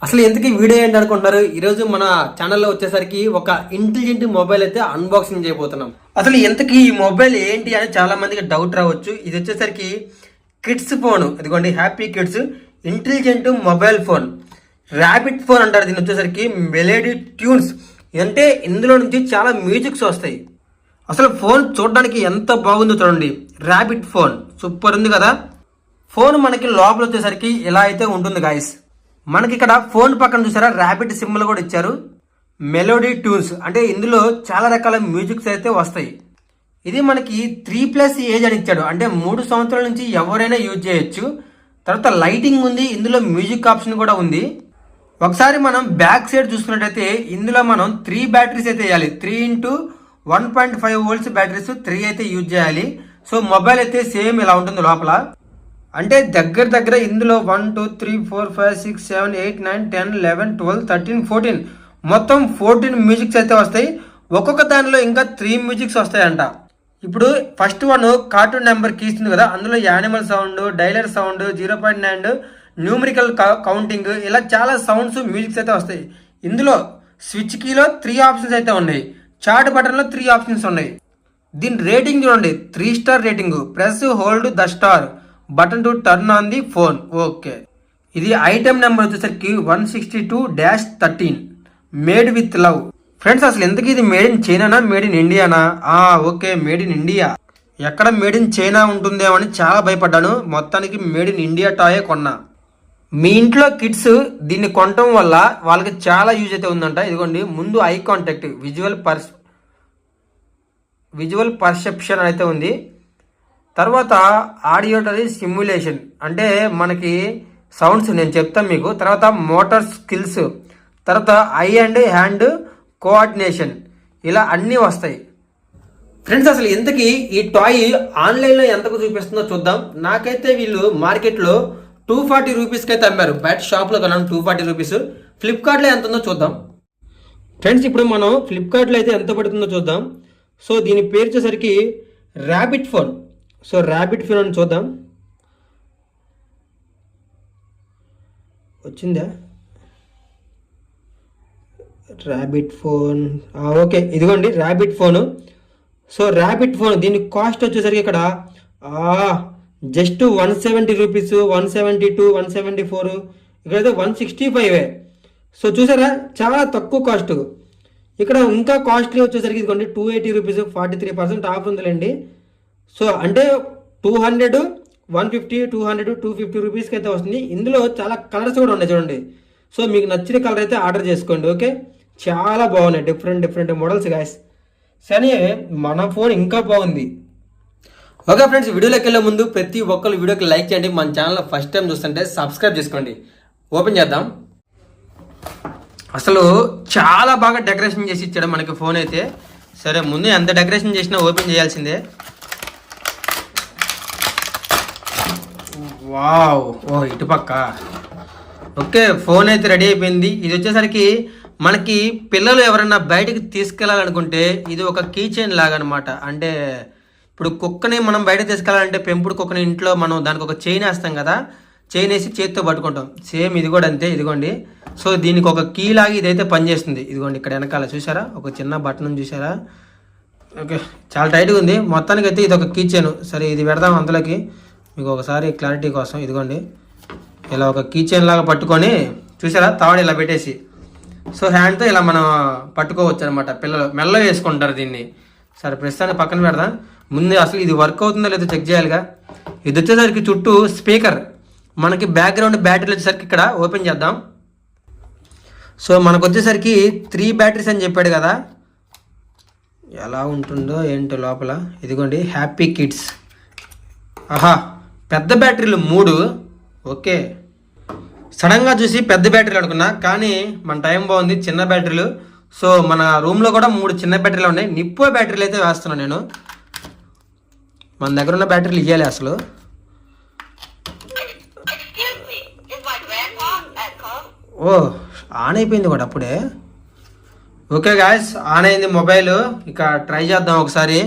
అసలు ఎందుకు వీడియో ఏంటి అనుకుంటున్నారు? ఈరోజు మన ఛానల్లో వచ్చేసరికి ఒక ఇంటెలిజెంట్ మొబైల్ అయితే అన్బాక్సింగ్ చేయబోతున్నాం. అసలు ఎంతకి ఈ మొబైల్ ఏంటి అని చాలా మందికి డౌట్ రావచ్చు. ఇది వచ్చేసరికి కిడ్స్ ఫోన్, ఇదిగోండి happy kids intelligent mobile phone, rabbit phone అంటారు దీని వచ్చేసరికి. మెలోడీ ట్యూన్స్ అంటే ఇందులో నుంచి చాలా మ్యూజిక్స్ వస్తాయి. అసలు ఫోన్ చూడడానికి ఎంత బాగుందో చూడండి. ర్యాబిట్ ఫోన్ సూపర్ ఉంది కదా. ఫోన్ మనకి లోపల వచ్చేసరికి ఇలా అయితే ఉంటుంది గాయస్. మనకి ఇక్కడ ఫోన్ పక్కన చూసారా ర్యాబిట్ సింబల్ కూడా ఇచ్చారు. మెలోడీ ట్యూన్స్ అంటే ఇందులో చాలా రకాల మ్యూజిక్స్ అయితే వస్తాయి. ఇది మనకి 3+ ఏజ్ అని ఇచ్చాడు, అంటే 3 సంవత్సరాల నుంచి ఎవరైనా యూజ్ చేయొచ్చు. తర్వాత లైటింగ్ ఉంది, ఇందులో మ్యూజిక్ ఆప్షన్ కూడా ఉంది. ఒకసారి మనం బ్యాక్ సైడ్ చూసుకున్నట్టయితే ఇందులో మనం 3 బ్యాటరీస్ అయితే వేయాలి. 3x1.5 వోల్ట్స్ బ్యాటరీస్ 3 అయితే యూజ్ చేయాలి. సో మొబైల్ అయితే సేమ్ ఇలా ఉంటుంది లోపల. అంటే దగ్గర ఇందులో 1 2 3 4 5 6 7 8 9 10 11 12 13 14 మొత్తం 14 మ్యూజిక్స్ అయితే వస్తాయి. ఒక్కొక్క దానిలో ఇంకా 3 మ్యూజిక్స్ వస్తాయంట. ఇప్పుడు ఫస్ట్ వన్ కార్టూన్ నెంబర్ కీ ఇస్తుంది కదా, అందులో animal sound, dialler sound, 0.9 numerical counting, ఇలా చాలా సౌండ్స్ మ్యూజిక్స్ అయితే వస్తాయి. ఇందులో స్విచ్ కీలో 3 ఆప్షన్స్ అయితే ఉన్నాయి. చార్ట్ బటన్లో 3 ఆప్షన్స్ ఉన్నాయి. దీని రేటింగ్ చూడండి, 3 star rating. Press hold the star button to turn on the phone. Okay, ఇది ఐటమ్ నెంబర్ వచ్చేసరికి 162-13 మేడ్ విత్ లవ్. ఫ్రెండ్స్ అసలు ఎందుకు ఇది మేడ్ ఇన్ చైనానా మేడ్ ఇన్ ఇండియానా? Okay, made in India. ఎక్కడ మేడ్ ఇన్ చైనా ఉంటుందేమో అని చాలా భయపడ్డాను. మొత్తానికి మేడ్ ఇన్ ఇండియా టాయే కొన్నా. మీ ఇంట్లో కిడ్స్ దీన్ని కొనటం వల్ల వాళ్ళకి చాలా యూజ్ అయితే ఉందంట. ఇదిగోండి, ముందు ఐ కాంటాక్ట్, విజువల్ పర్సెప్షన్ అయితే ఉంది. తర్వాత ఆడియోటరీ సిమ్యులేషన్ అంటే మనకి సౌండ్స్ నేను చెప్తాను మీకు. తర్వాత మోటార్ స్కిల్స్, తర్వాత ఐ అండ్ హ్యాండ్ కోఆర్డినేషన్, ఇలా అన్నీ వస్తాయి. ఫ్రెండ్స్ అసలు ఇంతకీ ఈ టాయ్ ఆన్లైన్లో ఎంతకు చూపిస్తుందో చూద్దాం. నాకైతే వీళ్ళు మార్కెట్లో 240 రూపీస్కి అయితే అమ్మారు. బయట షాప్లో కొన్నాను 240 రూపీస్. ఫ్లిప్కార్ట్లో ఎంత ఉందో చూద్దాం. ఫ్రెండ్స్ ఇప్పుడు మనం ఫ్లిప్కార్ట్లో అయితే ఎంత పడుతుందో చూద్దాం. సో దీని పేరు వచ్చేసరికి rabbit phone. So rabbit phone అని చూద్దాం. వచ్చిందా ర్యాబిట్ ఫోన్? ఓకే, ఇదిగోండి rabbit phone. So rabbit phone దీని కాస్ట్ వచ్చేసరికి ఇక్కడ జస్ట్ 170 రూపీస్, 172, 174, ఇక్కడైతే 165. సో చూసారా, చాలా తక్కువ కాస్ట్. ఇక్కడ ఇంకా కాస్ట్లీ వచ్చేసరికి ఇదిగోండి 280 రూపీస్, 43% ఆఫ్ ఉందిలేండి. సో అంటే 200, 150, 200, 250 రూపీస్కి అయితే వస్తుంది. ఇందులో చాలా కలర్స్ కూడా ఉన్నాయి చూడండి. సో మీకు నచ్చిన కలర్ అయితే ఆర్డర్ చేసుకోండి. ఓకే, చాలా బాగున్నాయి, డిఫరెంట్ మోడల్స్ గాయస్. సరే మన ఫోన్ ఇంకా బాగుంది. ఓకే ఫ్రెండ్స్, వీడియోలోకి వెళ్ళే ముందు ప్రతి ఒక్కరు వీడియోకి లైక్ చేయండి. మన ఛానల్ ఫస్ట్ టైం చూస్తుంటే సబ్స్క్రైబ్ చేసుకోండి. ఓపెన్ చేద్దాం. అసలు చాలా బాగా డెకరేషన్ చేసి ఇచ్చాడు మనకి ఫోన్ అయితే. సరే ముందు ఎంత డెకరేషన్ చేసినా ఓపెన్ చేయాల్సిందే. వావ్, ఇటుపక్క. ఓకే, ఫోన్ అయితే రెడీ అయిపోయింది. ఇది వచ్చేసరికి మనకి పిల్లలు ఎవరైనా బయటకు తీసుకెళ్ళాలనుకుంటే ఇది ఒక కీ చైన్ లాగా అనమాట. అంటే ఇప్పుడు కుక్కని మనం బయటకు తీసుకెళ్ళాలంటే పెంపుడు కుక్కని ఇంట్లో మనం దానికి ఒక చైన్ వేస్తాం కదా, చైన్ వేసి చేతితో పట్టుకుంటాం. సేమ్ ఇది కూడా అంతే. ఇదిగోండి, సో దీనికి ఒక కీ లాగా ఇదైతే పనిచేస్తుంది. ఇదిగోండి ఇక్కడ వెనకాల చూసారా ఒక చిన్న బటన్ చూసారా. ఓకే, చాలా టైట్గా ఉంది. మొత్తానికి అయితే ఇది ఒక కీ చైన్. సరే ఇది పెడదాం అందులోకి మీకు ఒకసారి క్లారిటీ కోసం. ఇదిగోండి ఇలా ఒక కీ చైన్ లాగా పట్టుకొని చూసారా, తాడు ఇలా పెట్టేసి సో హ్యాండ్తో ఇలా మనం పట్టుకోవచ్చు అనమాట. పిల్లలు మెల్ల వేసుకుంటారు దీన్ని. సరే ప్రస్తుతానికి పక్కన పెడదాం. ముందు అసలు ఇది వర్క్ అవుతుందో లేదో చెక్ చేయాలిగా. ఇది వచ్చేసరికి చుట్టూ స్పీకర్, మనకి బ్యాక్గ్రౌండ్ బ్యాటరీలు వచ్చేసరికి ఇక్కడ ఓపెన్ చేద్దాం. సో మనకు వచ్చేసరికి 3 బ్యాటరీస్ అని చెప్పాడు కదా, ఎలా ఉంటుందో ఏంటో లోపల. ఇదిగోండి హ్యాపీ కిడ్స్. పెద్ద బ్యాటరీలు 3. ఓకే, సడన్గా చూసి పెద్ద బ్యాటరీలు అనుకున్నా, కానీ మన టైం బాగుంది, చిన్న బ్యాటరీలు. సో మన రూమ్లో కూడా 3 చిన్న బ్యాటరీలు ఉన్నాయి. నిప్పో బ్యాటరీలు అయితే వేస్తున్నాను నేను. మన దగ్గర ఉన్న బ్యాటరీలు ఇవ్వాలి అసలు. ఆన్ అయిపోయింది కూడా అప్పుడే. ఓకే గాయస్, ఆన్ అయింది మొబైల్. ఇక ట్రై చేద్దాం ఒకసారి.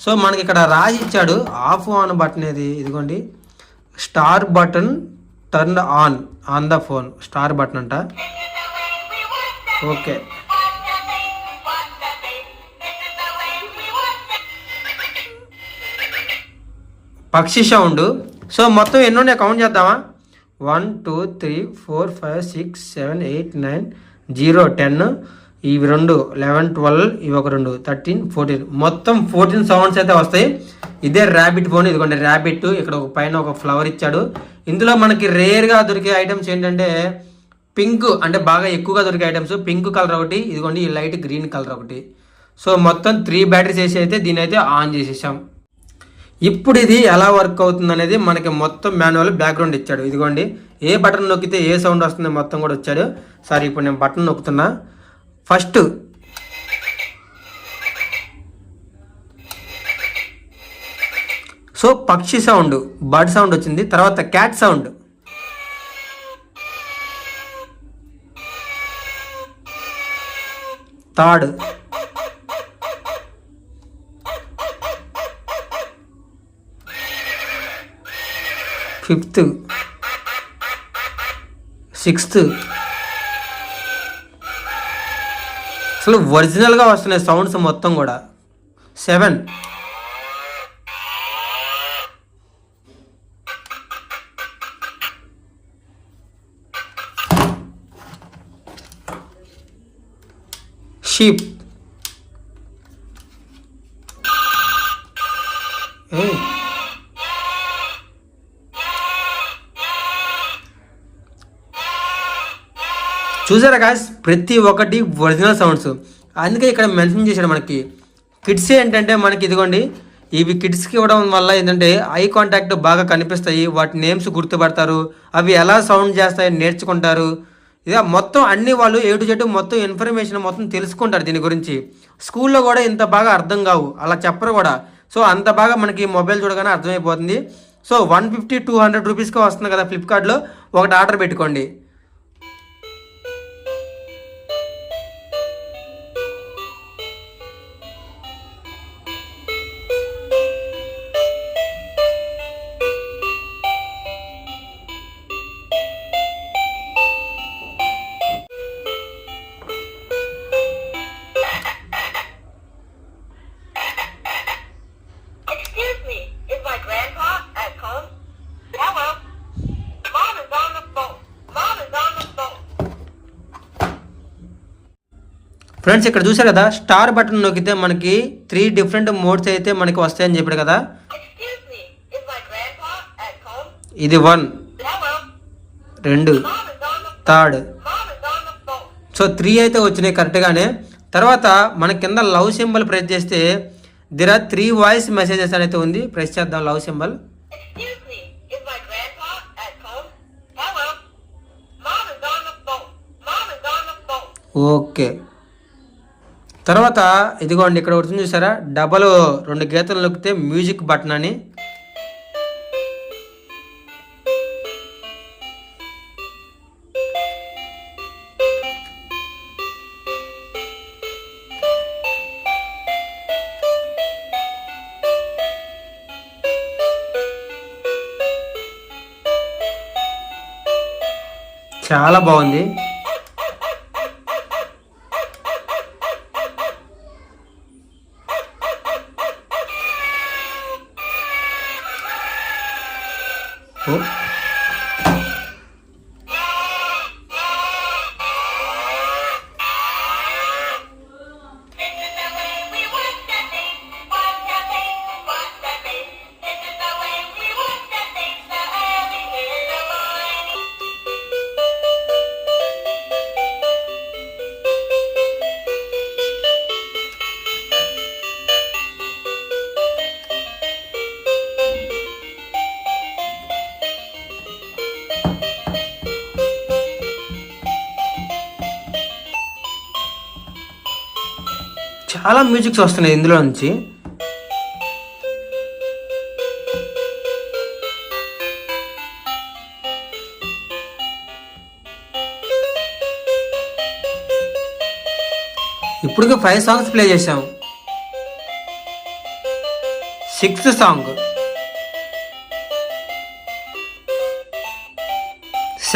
సో మనకి ఇక్కడ రాసి ఇచ్చాడు ఆఫ్ ఆన్ బటన్. ఇది ఇదిగోండి star button turn on the phone, star button అంట. ఓకే, పక్షి సౌండ్. సో మొత్తం ఎన్ని ఉన్నాయి కౌంట్ చేద్దామా? 1 2 3 4 5 6 7 8 9 0 10, ఇవి 2 11 12, ఇవి ఒక 2 13 14, మొత్తం 14 సౌండ్స్ అయితే వస్తాయి. ఇదే ర్యాబిట్ ఫోన్. ఇదిగోండి ర్యాబిట్. ఇక్కడ ఒక పైన ఒక ఫ్లవర్ ఇచ్చాడు. ఇందులో మనకి రేర్గా దొరికే ఐటమ్స్ ఏంటంటే పింక్, అంటే బాగా ఎక్కువగా దొరికే ఐటమ్స్ పింక్ కలర్ ఒకటి, ఇదిగోండి ఈ లైట్ గ్రీన్ కలర్ ఒకటి. సో మొత్తం 3 బ్యాటరీస్ వేసి అయితే దీని అయితే ఆన్ చేసేసాం. ఇప్పుడు ఇది ఎలా వర్క్ అవుతుంది అనేది మనకి మొత్తం మాన్యువల్ బ్యాక్గ్రౌండ్ ఇచ్చాడు. ఇదిగోండి ఏ బటన్ నొక్కితే ఏ సౌండ్ వస్తుంది మొత్తం కూడా వచ్చాడు. సరే ఇప్పుడు నేను బటన్ నొక్కుతున్నా. ఫస్ట్ సో పక్షి సౌండ్, బర్డ్ సౌండ్ వచ్చింది. తర్వాత cat sound, third fifth, sixth. అసలు ఒరిజినల్గా వస్తున్నాయి సౌండ్స్ మొత్తం కూడా. 7, 'షీప్'. చూసారా గాయ్స్, ప్రతి ఒక్కటి ఒరిజినల్ సౌండ్స్. అందుకే ఇక్కడ మెన్షన్ చేశాడు మనకి. కిడ్స్ ఏంటంటే మనకి ఇదిగోండి ఇవి కిడ్స్కి ఇవ్వడం వల్ల ఏంటంటే ఐ కాంటాక్ట్ బాగా కనిపిస్తాయి, వాటి నేమ్స్ గుర్తుపడతారు, అవి ఎలా సౌండ్ చేస్తాయి నేర్చుకుంటారు. ఇక మొత్తం అన్ని వాళ్ళు A to Z మొత్తం ఇన్ఫర్మేషన్ మొత్తం తెలుసుకుంటారు దీని గురించి. స్కూల్లో కూడా ఇంత బాగా అర్థం కావు, అలా చెప్పరు కూడా. సో అంత బాగా మనకి మొబైల్ చూడగానే అర్థమైపోతుంది. సో 150-200 రూపీస్కి వస్తుంది కదా ఫ్లిప్కార్ట్లో, ఒకటి ఆర్డర్ పెట్టుకోండి. ఫ్రెండ్స్ ఇక్కడ చూసారు కదా, స్టార్ బటన్ నొక్కితే మనకి 3 డిఫరెంట్ మోడ్స్ అయితే మనకి వస్తాయని చెప్పాడు కదా. ఇది 1, 2, థర్డ్. సో 3 అయితే వచ్చినాయి కరెక్ట్గానే. తర్వాత మన కింద లవ్ సింబల్ ప్రెస్ చేస్తే దిర్ ఆర్ 3 వాయిస్ మెసేజెస్ అనేది ఉంది. ప్రెస్ చేద్దాం లవ్ సింబల్. ఓకే, తర్వాత ఇదిగోండి ఇక్కడ వచ్చింది చూసారా, డబల్ 2 గీతలు నొక్కితే మ్యూజిక్ బటన్ అని. చాలా బాగుంది. చాలా మ్యూజిక్స్ వస్తున్నాయి ఇందులో నుంచి. ఇప్పటికే 5 సాంగ్స్ ప్లే చేసాం. 6th song.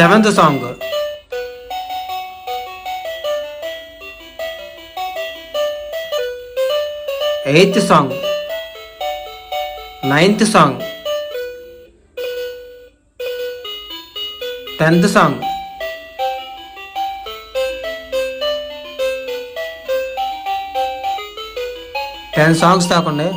7th song, 8th song, 9th song, 10th song, 10 songs కాకుండా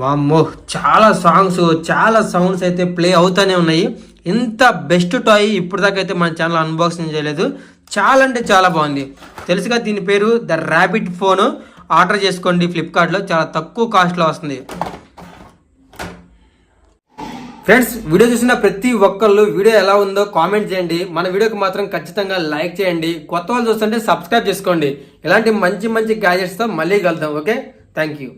వామ్మో చాలా సాంగ్స్, చాలా సౌండ్స్ అయితే ప్లే అవుతూనే ఉన్నాయి. ఇంత బెస్ట్ టాయ్ ఇప్పుడు దాకా అయితే మన ఛానల్ అన్బాక్సింగ్ చేయలేదు. చాలా అంటే చాలా బాగుంది. తెలుసుగా, దీని పేరు ద ర్యాబిట్ ఫోన్. ఆర్డర్ చేసుకోండి ఫ్లిప్కార్ట్లో, చాలా తక్కువ కాస్ట్లో వస్తుంది. ఫ్రెండ్స్, వీడియో చూసిన ప్రతి ఒక్కళ్ళు వీడియో ఎలా ఉందో కామెంట్ చేయండి. మన వీడియోకి మాత్రం ఖచ్చితంగా లైక్ చేయండి. కొత్త వాళ్ళు చూస్తుంటే సబ్స్క్రైబ్ చేసుకోండి. ఇలాంటి మంచి మంచి గ్యాజెట్స్తో మళ్ళీ కలుద్దాం. Okay, thank you.